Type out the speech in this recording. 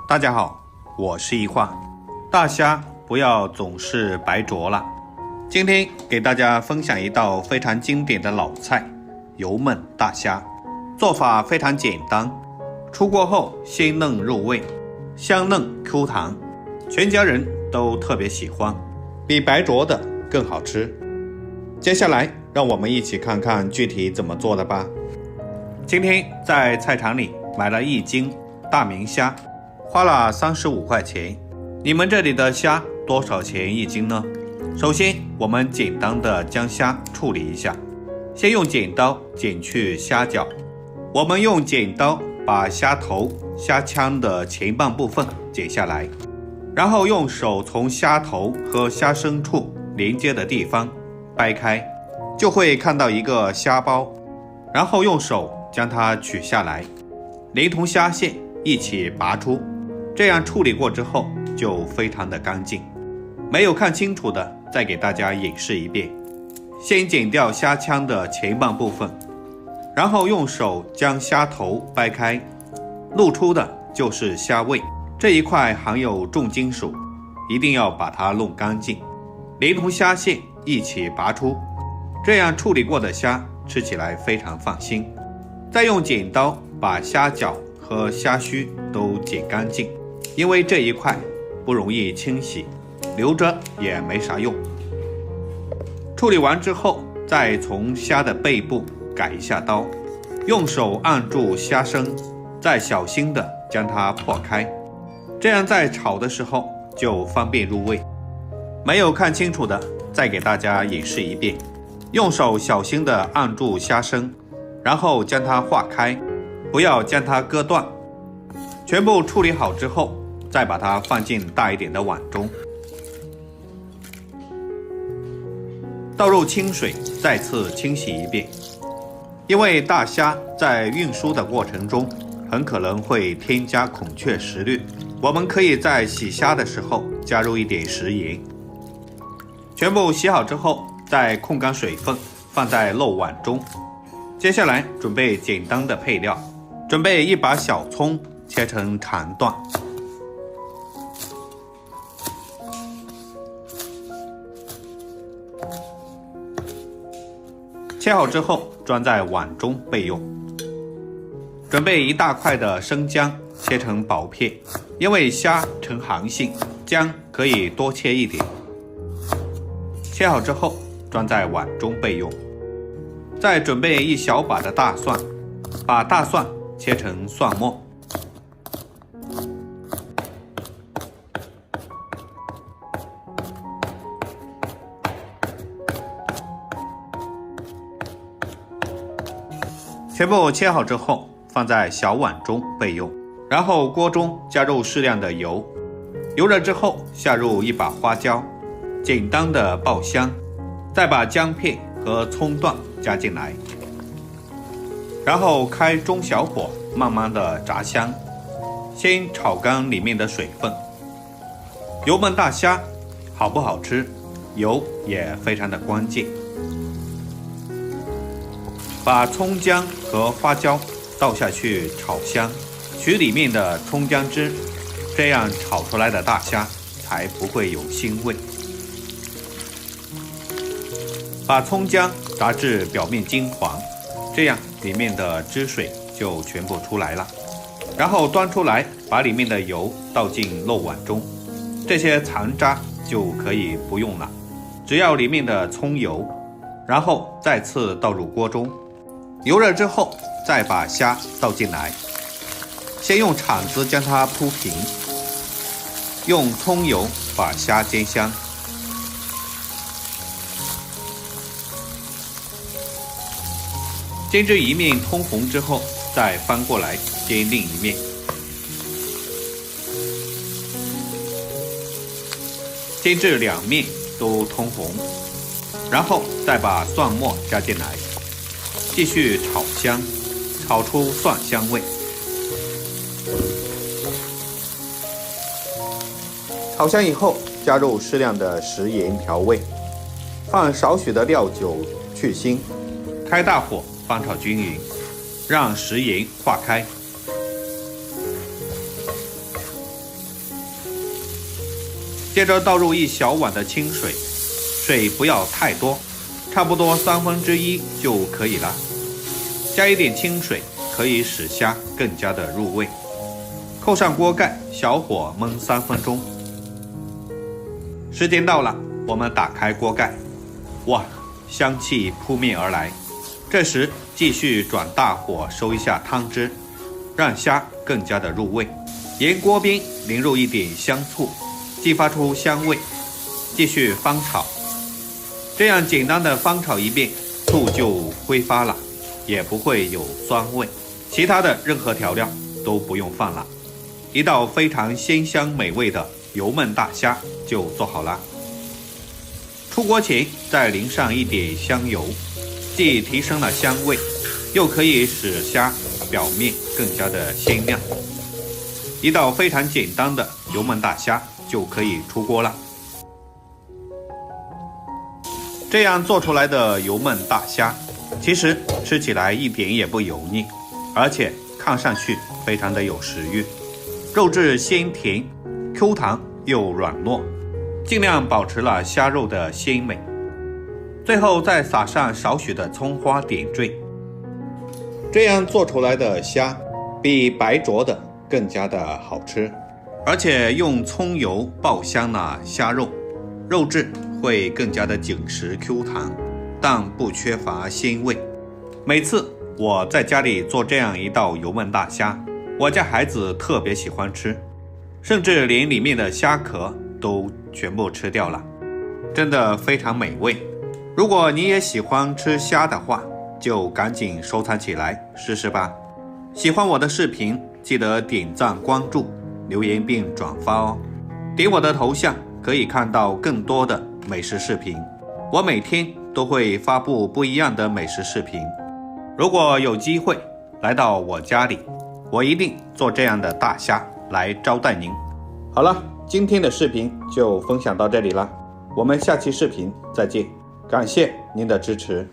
大家好，我是一画。大虾不要总是白灼了。今天给大家分享一道非常经典的老菜——油焖大虾。做法非常简单，出锅后鲜嫩入味，香嫩 Q 弹，全家人都特别喜欢，比白灼的更好吃。接下来让我们一起看看具体怎么做的吧。今天在菜场里买了1斤大明虾，花了35块钱。你们这里的虾多少钱1斤呢？首先我们简单的将虾处理一下，先用剪刀剪去虾脚。我们用剪刀把虾头、虾腔的前半部分剪下来，然后用手从虾头和虾身处连接的地方掰开，就会看到一个虾包，然后用手将它取下来，连同虾线一起拔出。这样处理过之后就非常的干净。没有看清楚的再给大家演示一遍。先剪掉虾腔的前半部分，然后用手将虾头掰开，露出的就是虾胃，这一块含有重金属，一定要把它弄干净，连同虾线一起拔出。这样处理过的虾吃起来非常放心。再用剪刀把虾脚和虾须都剪干净，因为这一块不容易清洗，留着也没啥用。处理完之后，再从虾的背部改一下刀，用手按住虾身，再小心的将它破开，这样在炒的时候就方便入味。没有看清楚的再给大家演示一遍。用手小心的按住虾身，然后将它化开，不要将它割断。全部处理好之后，再把它放进大一点的碗中，倒入清水，再次清洗一遍。因为大虾在运输的过程中很可能会添加孔雀石绿，我们可以在洗虾的时候加入一点食盐。全部洗好之后，再控干水分，放在漏碗中。接下来准备简单的配料，准备1把小葱切成长段，切好之后装在碗中备用。准备1大块的生姜，切成薄片，因为虾呈寒性，姜可以多切一点。切好之后装在碗中备用。再准备1小把的大蒜，把大蒜切成蒜末。全部切好之后放在小碗中备用。然后锅中加入适量的油，油热之后下入1把花椒，简单的爆香，再把姜片和葱段加进来，然后开中小火慢慢的炸香，先炒干里面的水分。油焖大虾好不好吃，油也非常的关键。把葱姜和花椒倒下去炒香，取里面的葱姜汁，这样炒出来的大虾才不会有腥味。把葱姜炸至表面金黄，这样里面的汁水就全部出来了。然后端出来，把里面的油倒进漏碗中，这些残渣就可以不用了，只要里面的葱油。然后再次倒入锅中，油热之后再把虾倒进来，先用铲子将它铺平，用葱油把虾煎香。煎至一面通红之后，再翻过来煎另一面。煎至2面都通红，然后再把蒜末加进来，继续炒香，炒出蒜香味。炒香以后，加入适量的食盐调味，放少许的料酒去腥，开大火翻炒均匀，让食盐化开。接着倒入1小碗的清水，水不要太多，差不多1/3就可以了。加一点清水，可以使虾更加的入味。扣上锅盖，小火焖3分钟。时间到了，我们打开锅盖，哇，香气扑面而来。这时继续转大火收一下汤汁，让虾更加的入味。沿锅边淋入一点香醋，激发出香味，继续翻炒。这样简单的翻炒一遍，醋就挥发了，也不会有酸味。其他的任何调料都不用放了，一道非常鲜香美味的油焖大虾就做好了。出锅前再淋上一点香油，既提升了香味，又可以使虾表面更加的鲜亮。一道非常简单的油焖大虾就可以出锅了。这样做出来的油焖大虾，其实吃起来一点也不油腻，而且看上去非常的有食欲，肉质鲜甜 ，Q 弹又软糯，尽量保持了虾肉的鲜美。最后再撒上少许的葱花点缀，这样做出来的虾比白灼的更加的好吃，而且用葱油爆香了虾肉，肉质会更加的紧实 Q 弹，但不缺乏鲜味。每次我在家里做这样一道油焖大虾，我家孩子特别喜欢吃，甚至连里面的虾壳都全部吃掉了，真的非常美味。如果你也喜欢吃虾的话，就赶紧收藏起来试试吧。喜欢我的视频，记得点赞、关注、留言并转发哦。点我的头像可以看到更多的美食视频，我每天都会发布不一样的美食视频。如果有机会来到我家里，我一定做这样的大虾来招待您。好了，今天的视频就分享到这里了，我们下期视频再见，感谢您的支持。